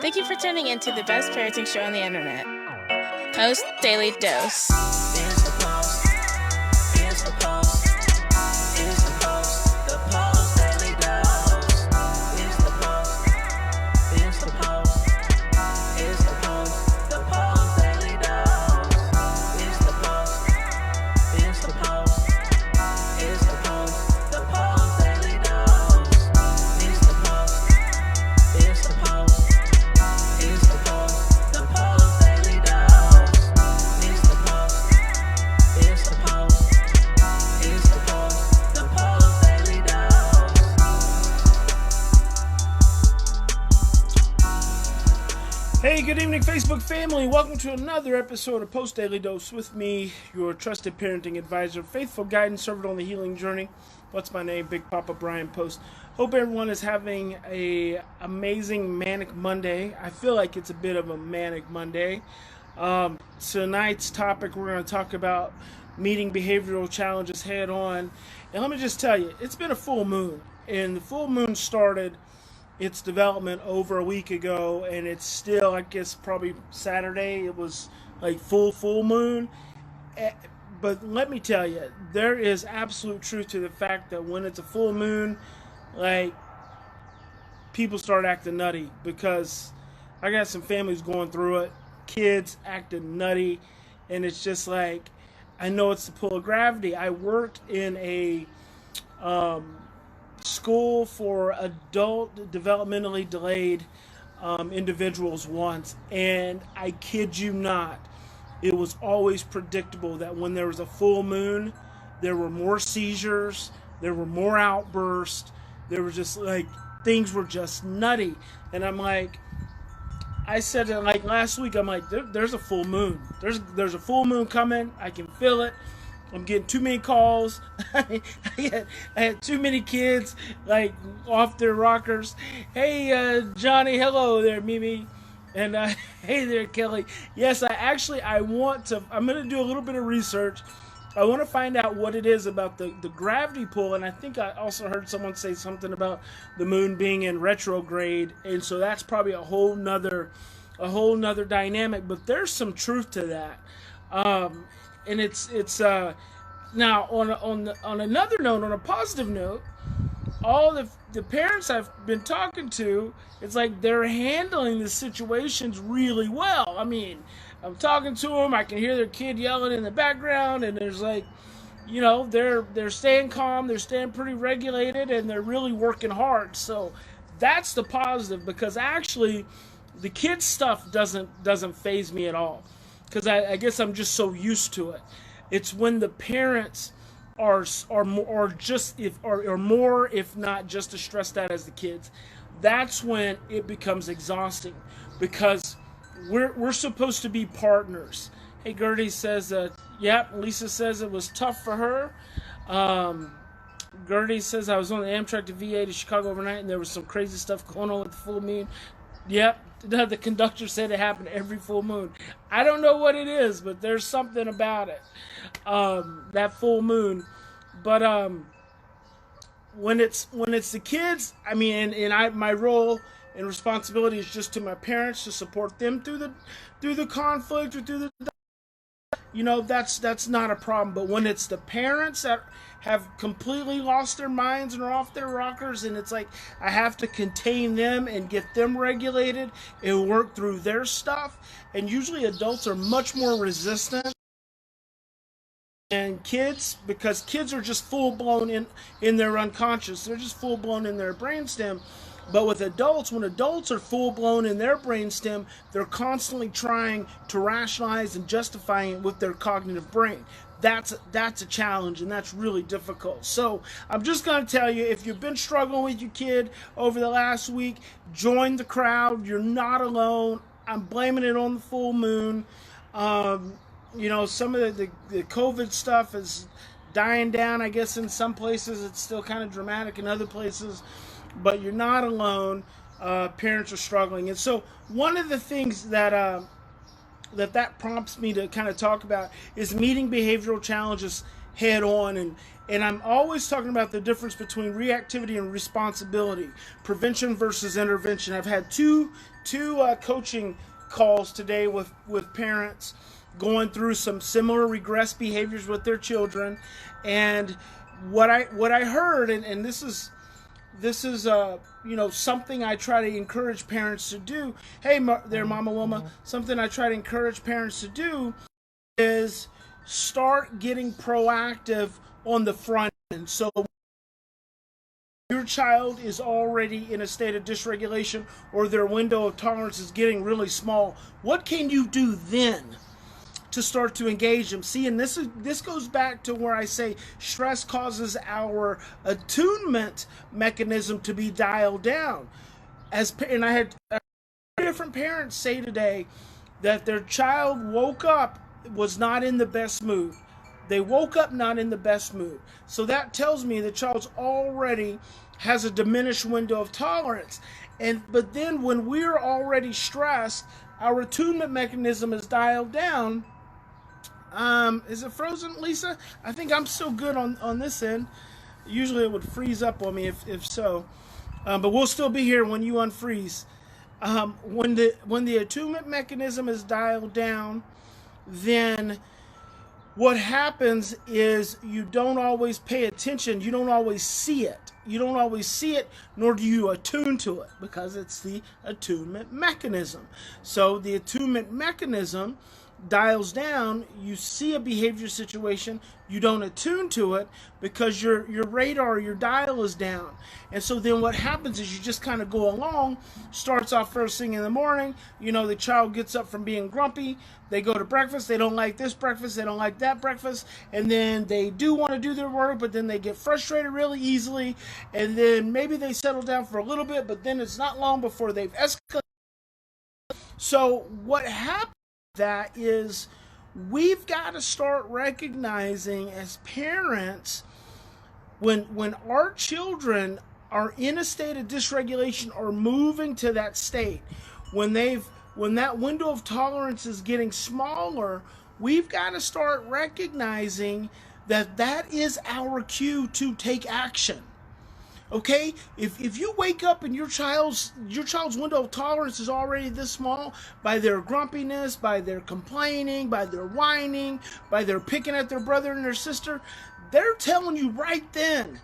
Thank you for tuning in to the best parenting show on the internet, Post Daily Dose. It's the Post. It's the Post. It's the Post. The Post Daily Dose. It's the Post. It's the Post. It's the Post. The Post Daily Dose. It's the Post. It's the Post. It's the Post. The Post Daily Dose. It's the Post. It's the Post. It's the Post. The Post Daily Dose. It's the Post. It's the Post. It's the Post. The Post Daily Dose. Hey, good evening, Facebook family. Welcome to another episode of Post Daily Dose with me, your trusted parenting advisor, faithful guide and servant on the healing journey. What's my name? Big Papa Brian+Post. Hope everyone is having a amazing manic Monday. I feel like it's a bit of a manic Monday. Tonight's topic, we're going to talk about meeting behavioral challenges head on. And let me just tell you, it's been a full moon. And the full moon started its development over a week ago, and it's still, I guess, probably Saturday. It was like full moon. But let me tell you, there is absolute truth to the fact that when it's a full moon, like, people start acting nutty, because I got some families going through it, kids acting nutty, and it's just like, I know it's the pull of gravity. I worked in a school for adult developmentally delayed individuals once, and I kid you not, it was always predictable that when there was a full moon, there were more seizures, there were more outbursts, there was just like, things were just nutty. And I'm like, I said it like last week, I'm like, there's a full moon. There's a full moon coming. I can feel it. I'm getting too many calls. I had too many kids like off their rockers. Hey, Johnny, hello there, Mimi. And hey there, Kelly. Yes, I'm going to do a little bit of research. I want to find out what it is about the gravity pull, and I think I also heard someone say something about the moon being in retrograde, and so that's probably a whole nother dynamic. But there's some truth to that, and it's now on another note, on a positive note, all the parents I've been talking to, it's like they're handling the situations really well. I mean, I'm talking to them, I can hear their kid yelling in the background, and there's like, you know, they're staying calm, they're staying pretty regulated, and they're really working hard. So that's the positive, because actually the kids stuff doesn't faze me at all, because I guess I'm just so used to it. It's when the parents are more, if not just as stressed out as the kids. That's when it becomes exhausting, because we're supposed to be partners. Hey, Gertie says, yep. Lisa says it was tough for her. Gertie says, I was on the Amtrak to VA to Chicago overnight, and there was some crazy stuff going on with the full moon. Yep. The conductor said it happened every full moon. I don't know what it is, but there's something about it, that full moon. But when it's the kids, I mean, and my role and responsibility is just to my parents, to support them through the conflict, or through the, you know, that's not a problem. But when it's the parents that have completely lost their minds and are off their rockers, and it's like I have to contain them and get them regulated and work through their stuff. And usually adults are much more resistant than kids, because kids are just full-blown in their unconscious. They're just full-blown in their brainstem. But with adults, when adults are full-blown in their brainstem, they're constantly trying to rationalize and justify it with their cognitive brain. That's a challenge, and that's really difficult. So I'm just going to tell you, if you've been struggling with your kid over the last week, join the crowd. You're not alone. I'm blaming it on the full moon. You know, some of the COVID stuff is dying down. I guess in some places it's still kind of dramatic, in other places. But you're not alone. Parents are struggling. And so one of the things that prompts me to kind of talk about is meeting behavioral challenges head on, and I'm always talking about the difference between reactivity and responsibility, prevention versus intervention. I've had two coaching calls today with parents going through some similar regress behaviors with their children, and what I heard, and this is something I try to encourage parents to do. Hey there, Mama Wilma. Something I try to encourage parents to do is start getting proactive on the front end. So your child is already in a state of dysregulation, or their window of tolerance is getting really small. What can you do then to start to engage them? See, and this goes back to where I say stress causes our attunement mechanism to be dialed down. And I had different parents say today that their child woke up, was not in the best mood. They woke up not in the best mood. So that tells me the child's already has a diminished window of tolerance. But then when we're already stressed, our attunement mechanism is dialed down. Is it frozen, Lisa? I think I'm still good on this end. Usually it would freeze up on me if so. But we'll still be here when you unfreeze. When the attunement mechanism is dialed down, then what happens is you don't always pay attention. You don't always see it. You don't always see it, nor do you attune to it, because it's the attunement mechanism. So the attunement mechanism dials down. You see a behavior situation, you don't attune to it because your radar, your dial is down. And so then what happens is you just kind of go along. Starts off first thing in the morning. The child gets up from being grumpy. They go to breakfast. They don't like this breakfast. They don't like that breakfast. And then they do want to do their work, but then they get frustrated really easily. And then maybe they settle down for a little bit, but then it's not long before they've escalated. So what happens that is, we've got to start recognizing as parents when our children are in a state of dysregulation or moving to that state, when that window of tolerance is getting smaller, we've got to start recognizing that is our cue to take action. Okay, if you wake up and your child's window of tolerance is already this small, by their grumpiness, by their complaining, by their whining, by their picking at their brother and their sister, they're telling you right then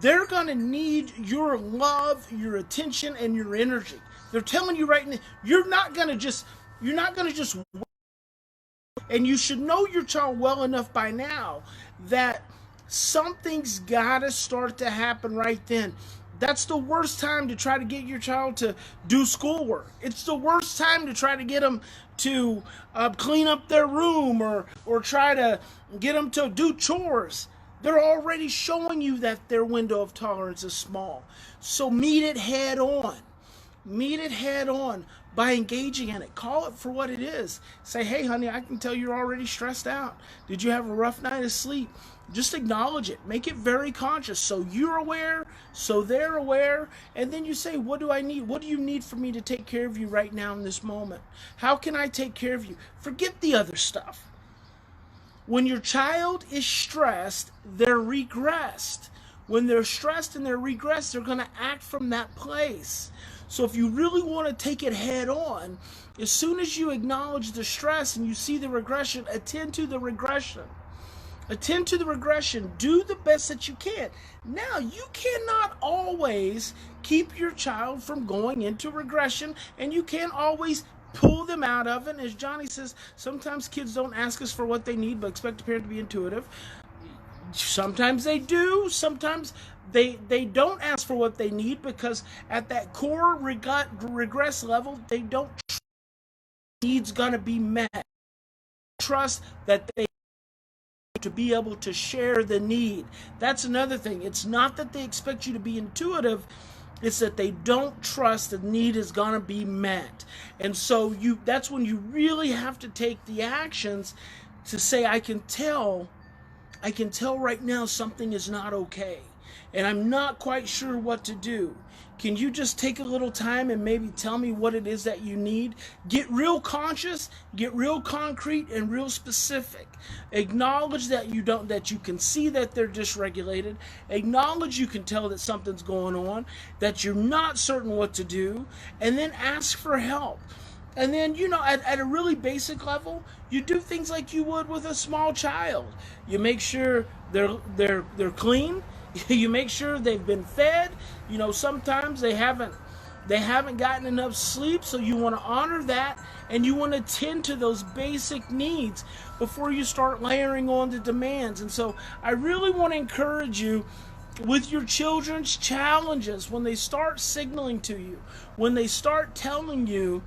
they're gonna need your love, your attention, and your energy. They're telling you right now you're not gonna just. And you should know your child well enough by now that something's got to start to happen right then. That's the worst time to try to get your child to do schoolwork. It's the worst time to try to get them to clean up their room or try to get them to do chores. They're already showing you that their window of tolerance is small. So meet it head on. Meet it head on by engaging in it. Call it for what it is. Say, hey, honey, I can tell you're already stressed out. Did you have a rough night of sleep? Just acknowledge it. Make it very conscious. So you're aware, so they're aware. And then you say, what do I need? What do you need for me to take care of you right now in this moment? How can I take care of you? Forget the other stuff. When your child is stressed, they're regressed. When they're stressed and they're regressed, they're going to act from that place. So if you really want to take it head on, as soon as you acknowledge the stress and you see the regression, attend to the regression. Attend to the regression. Do the best that you can. Now, you cannot always keep your child from going into regression, and you can't always pull them out of it. As Johnny says, sometimes kids don't ask us for what they need, but expect a parent to be intuitive. Sometimes they do. Sometimes they don't ask for what they need, because at that core regress level, they don't trust needs gonna be met. Trust that they to be able to share the need. That's another thing. It's not that they expect you to be intuitive. It's that they don't trust the need is gonna be met. And so that's when you really have to take the actions to say, I can tell right now something is not okay. and I'm not quite sure what to do. Can you just take a little time and maybe tell me what it is that you need? Get real conscious, get real concrete, and real specific. Acknowledge that you can see that they're dysregulated. Acknowledge you can tell that something's going on, that you're not certain what to do, and then ask for help. And then, at a really basic level, you do things like you would with a small child. You make sure they're clean. You make sure they've been fed. Sometimes they haven't gotten enough sleep, so you want to honor that, and you want to tend to those basic needs before you start layering on the demands. And so I really want to encourage you with your children's challenges, when they start signaling to you, when they start telling you,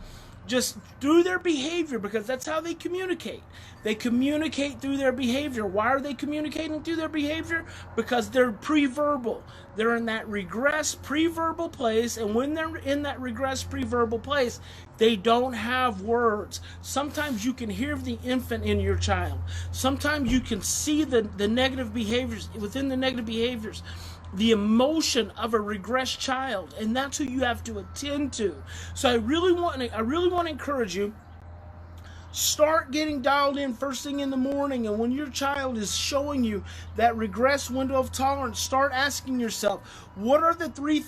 just through their behavior, because that's how they communicate. They communicate through their behavior. Why are they communicating through their behavior? Because they're pre-verbal. They're in that regress pre-verbal place, and when they're in that regress pre-verbal place, they don't have words. Sometimes you can hear the infant in your child. Sometimes you can see the negative behaviors. Within the negative behaviors, the emotion of a regressed child, and that's who you have to attend to. So I really want to encourage you, start getting dialed in first thing in the morning, and when your child is showing you that regress window of tolerance, start asking yourself, what are three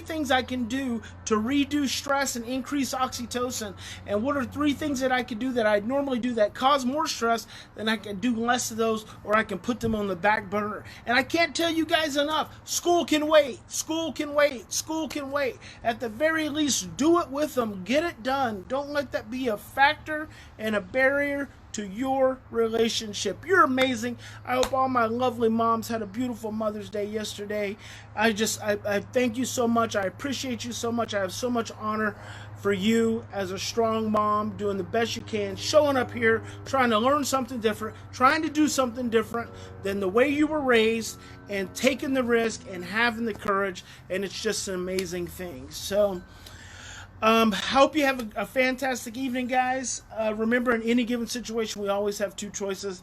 things I can do to reduce stress and increase oxytocin? And what are 3 things that I can do that I normally do that cause more stress, then I can do less of those, or I can put them on the back burner? And I can't tell you guys enough, school can wait. School can wait. School can wait. At the very least, do it with them. Get it done. Don't let that be a factor and a barrier to your relationship. You're amazing. I hope all my lovely moms had a beautiful Mother's Day yesterday. I thank you so much. I appreciate you so much. I have so much honor for you as a strong mom, doing the best you can, showing up here, trying to learn something different, trying to do something different than the way you were raised, and taking the risk and having the courage, and it's just an amazing thing. So hope you have a fantastic evening, guys. Remember, in any given situation, we always have 2 choices.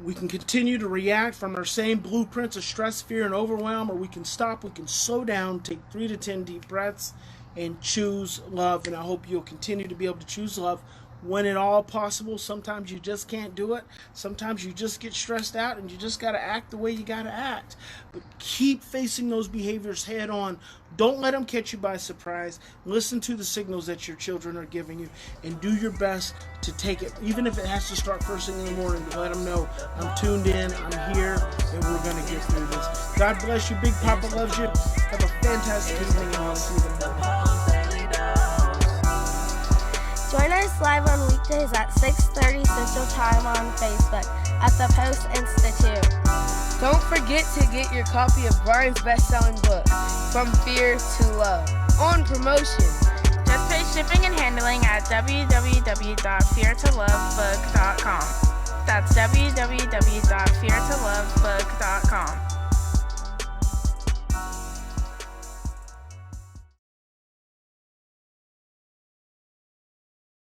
We can continue to react from our same blueprints of stress, fear, and overwhelm, or we can stop, we can slow down, take 3 to 10 deep breaths, and choose love. And I hope you'll continue to be able to choose love when at all possible. Sometimes you just can't do it. Sometimes you just get stressed out, and you just got to act the way you got to act. But keep facing those behaviors head on. Don't let them catch you by surprise. Listen to the signals that your children are giving you, and do your best to take it, even if it has to start first thing in the morning, to let them know, I'm tuned in, I'm here, and we're going to get through this. God bless you. Big Papa loves you. Have a fantastic evening, and I'll see you tomorrow. Join us live on weekdays at 6:30 Central Time on Facebook at the Post+Institute. Don't forget to get your copy of Brian's best-selling book, From Fear to Love, on promotion. Just pay shipping and handling at www.feartolovebook.com. That's www.feartolovebook.com.